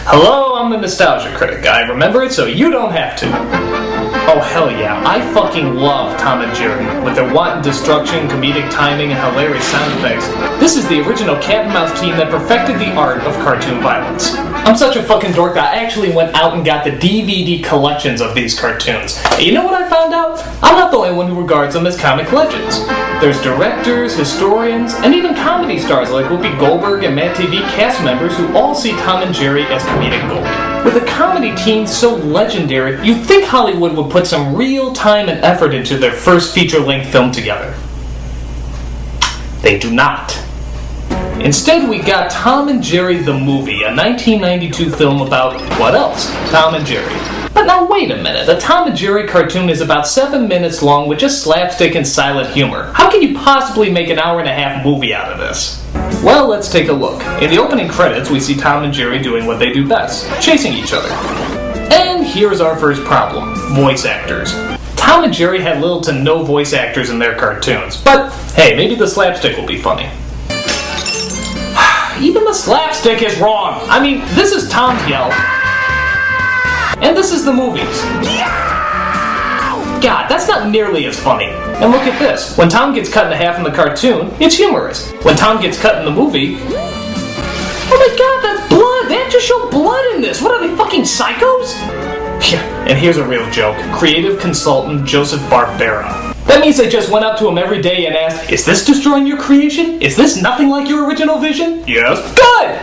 Hello, I'm the Nostalgia Critic. I remember it so you don't have to. Oh, hell yeah. I fucking love Tom and Jerry. With their wanton destruction, comedic timing, and hilarious sound effects. This is the original cat and mouse team that perfected the art of cartoon violence. I'm such a fucking dork that I actually went out and got the DVD collections of these cartoons. And you know what I found out? I'm not the only one who regards them as comic legends. There's directors, historians, and even comedy stars like Whoopi Goldberg and Mad TV cast members who all see Tom and Jerry as comedic gold. With a comedy team so legendary, you'd think Hollywood would put some real time and effort into their first feature-length film together. They do not. Instead, we got Tom and Jerry the Movie, a 1992 film about, what else? Tom and Jerry. But now wait a minute, a Tom and Jerry cartoon is about 7 minutes long with just slapstick and silent humor. How can you possibly make an hour-and-a-half movie out of this? Well, let's take a look. In the opening credits, we see Tom and Jerry doing what they do best, chasing each other. And here's our first problem, voice actors. Tom and Jerry had little to no voice actors in their cartoons, but hey, maybe the slapstick will be funny. Even the slapstick is wrong. I mean, this is Tom's yell. And this is the movies. God, that's not nearly as funny. And look at this. When Tom gets cut in half in the cartoon, it's humorous. When Tom gets cut in the movie... Oh my god, that's blood! They have to show blood in this! What are they, fucking psychos? Yeah, and here's a real joke. Creative consultant Joseph Barbera. That means they just went up to him every day and asked, is this destroying your creation? Is this nothing like your original vision? Yes. Good!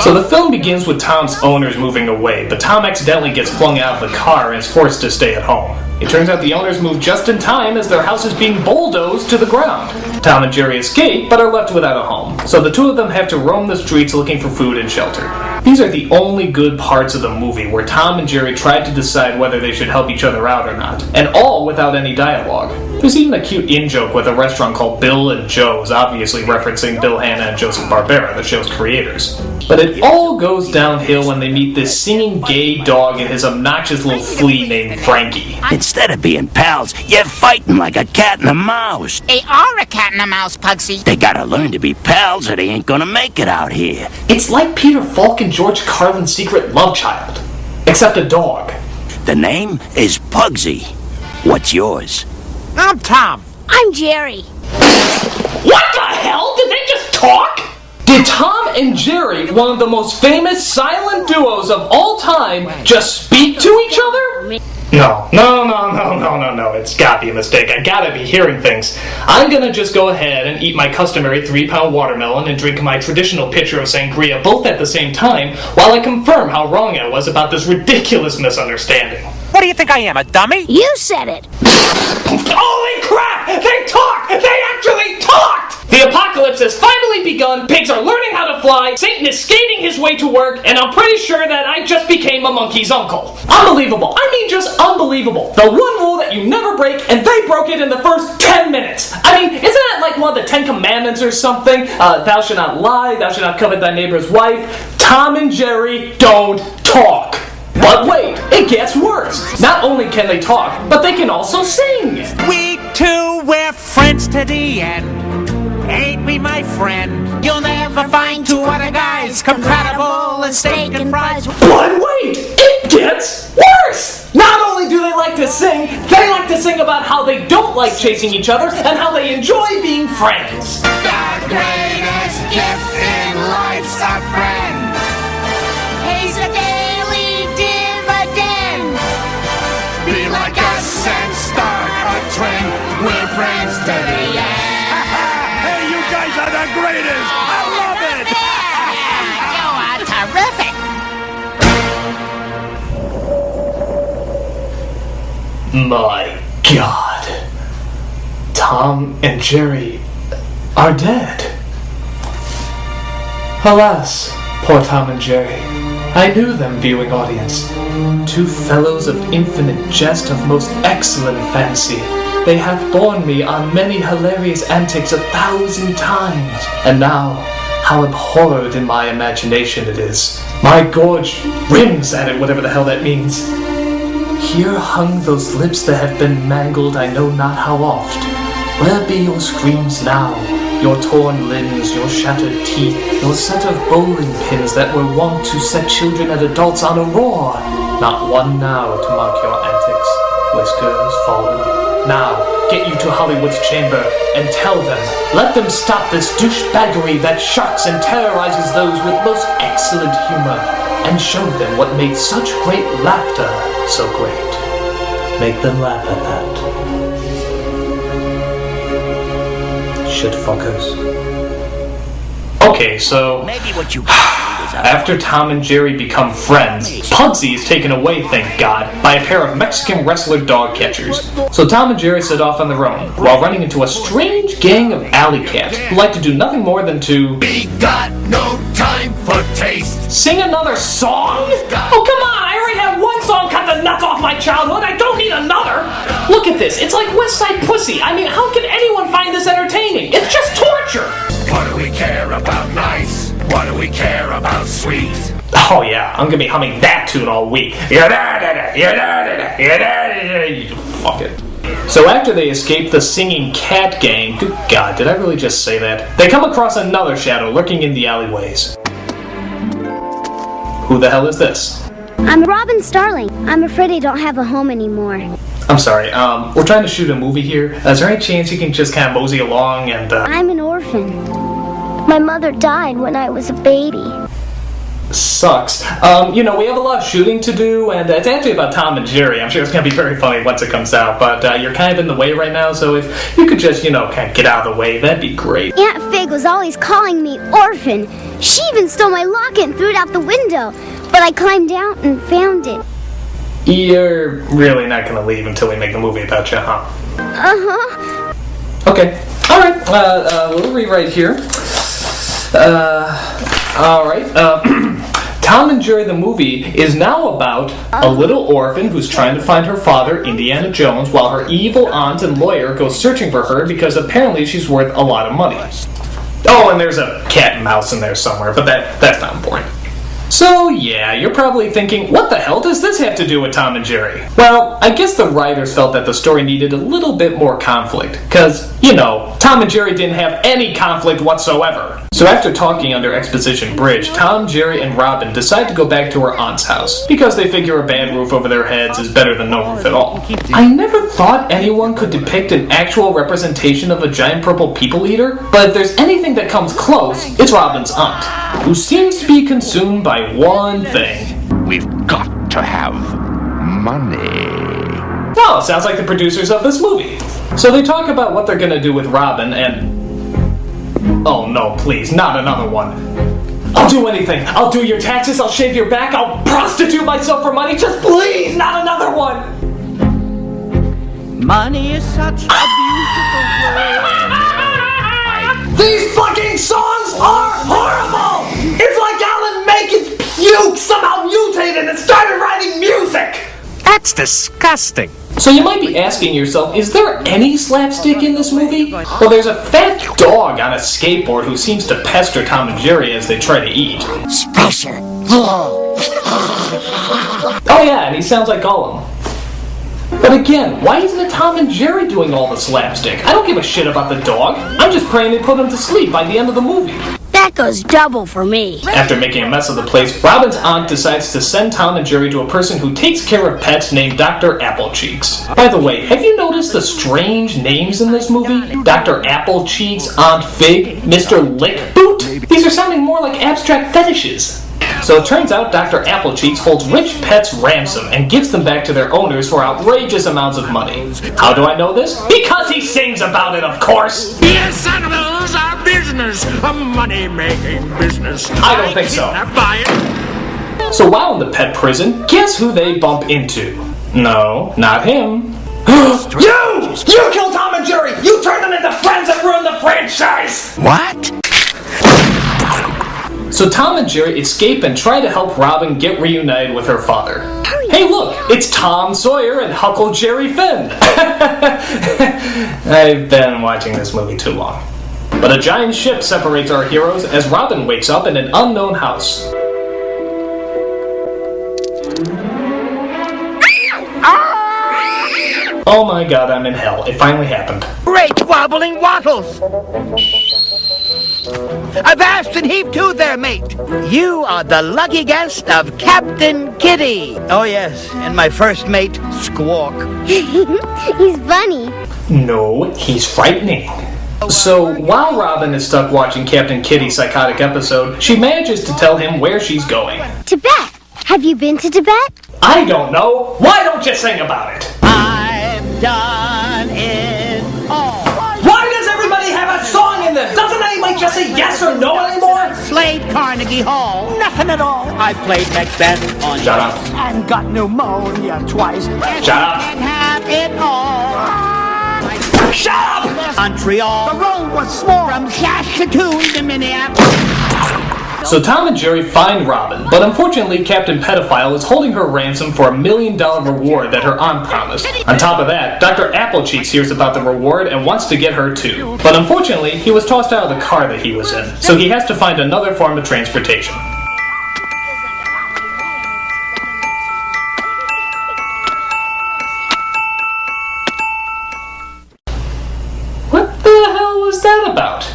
So the film begins with Tom's owners moving away, but Tom accidentally gets flung out of the car and is forced to stay at home. It turns out the owners move just in time as their house is being bulldozed to the ground. Tom and Jerry escape, but are left without a home, so the two of them have to roam the streets looking for food and shelter. These are the only good parts of the movie, where Tom and Jerry tried to decide whether they should help each other out or not, and all without any dialogue. There's even a cute in-joke with a restaurant called Bill and Joe's, obviously referencing Bill Hanna and Joseph Barbera, the show's creators. But it all goes downhill when they meet this singing gay dog and his obnoxious little flea named Frankie. Instead of being pals, you're fighting like a cat and a mouse. They are a cat and a mouse, Pugsy. They gotta learn to be pals or they ain't gonna make it out here. It's like Peter Falk and George Carlin's secret love child, except a dog. The name is Pugsy. What's yours? I'm Tom. I'm Jerry. What the hell? Did they just talk? Did Tom and Jerry, one of the most famous silent duos of all time, just speak to each other? No. It's gotta be a mistake. I gotta be hearing things. I'm gonna just go ahead and eat my customary 3-pound watermelon and drink my traditional pitcher of sangria both at the same time while I confirm how wrong I was about this ridiculous misunderstanding. What do you think I am, a dummy? You said it. Holy crap! They talked! They actually talked! The apocalypse has finally begun, pigs are learning how to fly, Satan is skating his way to work, and I'm pretty sure that I just became a monkey's uncle. Unbelievable. I mean, just unbelievable. The one rule that you never break, and they broke it in the first 10 minutes. I mean, isn't that like one of the 10 Commandments or something? Thou shalt not lie, thou shalt not covet thy neighbor's wife. Tom and Jerry don't talk. But wait, it gets worse. Not only can they talk, but they can also sing. We two, we're friends to the end. Ain't we, my friend? You'll never find two other guys compatible as steak and fries. But wait, it gets worse. Not only do they like to sing, they like to sing about how they don't like chasing each other and how they enjoy being friends. The greatest gift in life's a friend. Pays a daily dividend. Be like us and start a trend. We're friends to the end. Hey, you guys are the greatest. I love it. You are terrific. My God. Tom and Jerry are dead. Alas, poor Tom and Jerry. I knew them, viewing audience. Two fellows of infinite jest, of most excellent fancy. They have borne me on many hilarious antics 1,000 times. And now, how abhorred in my imagination it is. My gorge rims at it, whatever the hell that means. Here hung those lips that have been mangled I know not how oft. Where be your screams now, Your torn limbs, your shattered teeth, your set of bowling pins that were wont to set children and adults on a roar. Not one now to mark your antics, whiskers fallen. Now, get you to Hollywood's chamber and tell them, let them stop this douchebaggery that shocks and terrorizes those with most excellent humor, and show them what made such great laughter so great. Make them laugh at that. Shit fuckers. Okay, so Maybe what you after Tom and Jerry become friends, Pugsy is taken away, thank God, by a pair of Mexican wrestler dog catchers. So Tom and Jerry set off on their own, while running into a strange gang of alley cats who like to do nothing more than to... We got no time for taste. Sing another song? Oh, come on! I already had one song cut the nuts off my childhood. I don't need another. Look at this. It's like West Side Pussy. I mean, how can anyone find this entertaining? It's just torture. What do we care about nice? What do we care about sweet? Oh yeah, I'm gonna be humming that tune all week. Fuck it. So after they escape the singing cat gang, good God, did I really just say that? They come across another shadow lurking in the alleyways. Who the hell is this? I'm Robin Starling. I'm afraid I don't have a home anymore. I'm sorry, we're trying to shoot a movie here. Is there any chance you can just kind of mosey along and, I'm an orphan. My mother died when I was a baby. Sucks. You know, we have a lot of shooting to do, and it's actually about Tom and Jerry. I'm sure it's going to be very funny once it comes out, but you're kind of in the way right now, so if you could just, you know, kind of get out of the way, that'd be great. Aunt Fig was always calling me orphan. She even stole my locket and threw it out the window, but I climbed out and found it. You're really not going to leave until we make the movie about you, huh? Uh-huh. Okay. Alright, we'll rewrite here. Alright, Tom and Jerry the movie is now about a little orphan who's trying to find her father, Indiana Jones, while her evil aunt and lawyer go searching for her because apparently she's worth a lot of money. Oh, and there's a cat and mouse in there somewhere, but that's not important. So yeah, you're probably thinking, what the hell does this have to do with Tom and Jerry? Well, I guess the writers felt that the story needed a little bit more conflict, because, you know, Tom and Jerry didn't have any conflict whatsoever. So after talking under Exposition Bridge, Tom, Jerry, and Robin decide to go back to her aunt's house, because they figure a bad roof over their heads is better than no roof at all. I never thought anyone could depict an actual representation of a giant purple people eater, but if there's anything that comes close, it's Robin's aunt, who seems to be consumed by one thing. We've got to have money. Oh, sounds like the producers of this movie. So they talk about what they're gonna do with Robin and... Oh no, please, not another one. I'll do anything. I'll do your taxes, I'll shave your back, I'll prostitute myself for money, just please, not another one! Money is such a beautiful word. These fucking songs are horrible! It's like Alan Menken's puke somehow mutated and started writing music! That's disgusting. So you might be asking yourself, is there any slapstick in this movie? Well, there's a fat dog on a skateboard who seems to pester Tom and Jerry as they try to eat. Special. Oh yeah, and he sounds like Gollum. But again, why isn't it Tom and Jerry doing all the slapstick? I don't give a shit about the dog. I'm just praying they put him to sleep by the end of the movie. That goes double for me. After making a mess of the place, Robin's aunt decides to send Tom and Jerry to a person who takes care of pets named Dr. Applecheeks. By the way, have you noticed the strange names in this movie? Dr. Applecheeks, Aunt Fig, Mr. Lickboot? These are sounding more like abstract fetishes. So it turns out Dr. Applecheeks holds rich pets ransom and gives them back to their owners for outrageous amounts of money. How do I know this? Because he sings about it, of course! Yes, animals are business, a money-making business. I don't think so. So while in the pet prison, guess who they bump into? No, not him. You! You killed Tom and Jerry! You turned them into friends and ruined the franchise! What? So Tom and Jerry escape and try to help Robin get reunited with her father. Hey look, it's Tom Sawyer and Huckleberry Finn! I've been watching this movie too long. But a giant ship separates our heroes as Robin wakes up in an unknown house. Oh my god, I'm in hell. It finally happened. Great wobbling wattles! Avast and heave to there, mate. You are the lucky guest of Captain Kitty. Oh, yes, and my first mate, Squawk. He's funny. No, he's frightening. So, while Robin is stuck watching Captain Kitty's psychotic episode, she manages to tell him where she's going. Tibet. Have you been to Tibet? I don't know. Why don't you sing about it? I've done it all. Why does everybody have a song in this? Doesn't anybody just say yes or no anymore? Slayed Carnegie Hall. Nothing at all. I played Macbeth on Shut up. and got pneumonia twice. Shut up. And have it all. Shut up! Montreal. The road was small. From Saskatoon to Minneapolis. So Tom and Jerry find Robin, but unfortunately Captain Pedophile is holding her ransom for $1 million reward that her aunt promised. On top of that, Dr. Applecheeks hears about the reward and wants to get her too. But unfortunately, he was tossed out of the car that he was in, so he has to find another form of transportation. What the hell was that about?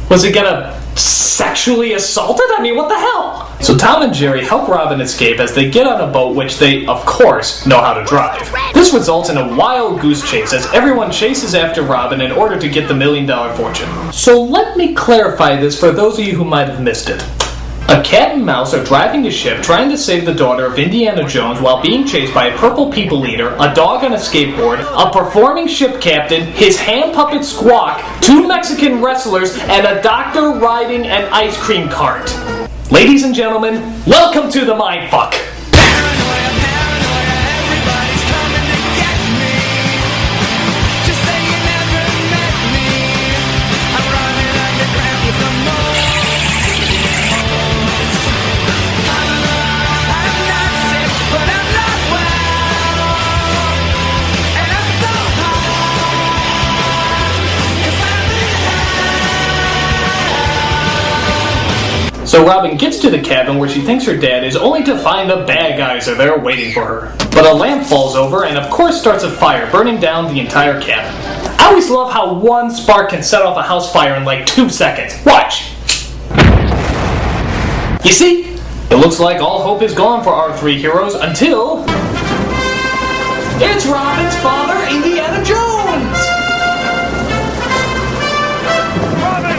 Was he gonna sexually assaulted? I mean, what the hell? So Tom and Jerry help Robin escape as they get on a boat which they, of course, know how to drive. This results in a wild goose chase as everyone chases after Robin in order to get the $1 million fortune. So let me clarify this for those of you who might have missed it. A cat and mouse are driving a ship trying to save the daughter of Indiana Jones while being chased by a purple people eater, a dog on a skateboard, a performing ship captain, his hand puppet Squawk, 2 Mexican wrestlers, and a doctor riding an ice cream cart. Ladies and gentlemen, welcome to the Mindfuck. So Robin gets to the cabin where she thinks her dad is, only to find the bad guys are there waiting for her. But a lamp falls over and of course starts a fire, burning down the entire cabin. I always love how one spark can set off a house fire in like 2 seconds. Watch! You see? It looks like all hope is gone for our 3 heroes until... it's Robin's father, Indiana Jones! Robin!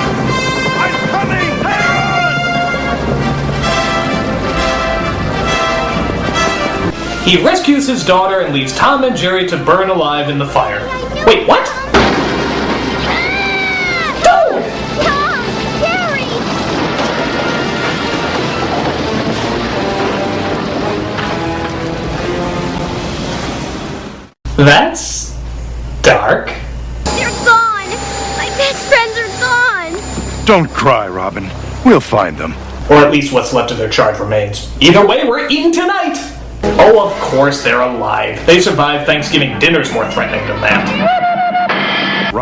I'm coming! He rescues his daughter and leaves Tom and Jerry to burn alive in the fire. Wait, what? Tom! Jerry! That's dark. They're gone! My best friends are gone! Don't cry, Robin. We'll find them. Or at least what's left of their charred remains. Either way, we're eating tonight! Oh, of course they're alive. They survived Thanksgiving dinner's more threatening than that.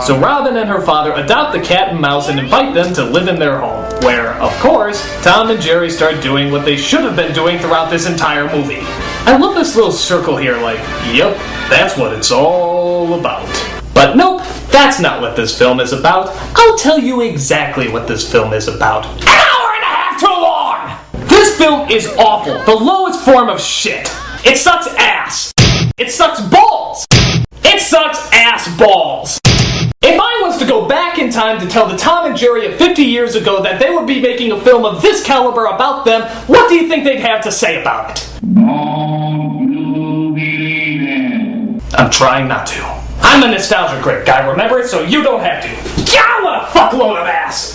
So Robin and her father adopt the cat and mouse and invite them to live in their home, where, of course, Tom and Jerry start doing what they should have been doing throughout this entire movie. I love this little circle here, like, yep, that's what it's all about. But nope, that's not what this film is about. I'll tell you exactly what this film is about. An hour and a half too long! This film is awful, the lowest form of shit. It sucks ass. It sucks balls. It sucks ass balls. If I was to go back in time to tell the Tom and Jerry of 50 years ago that they would be making a film of this caliber about them, what do you think they'd have to say about it? I'm trying not to. I'm a nostalgia critic, guy, remember it, so you don't have to. Yeah, what a fuckload of ass!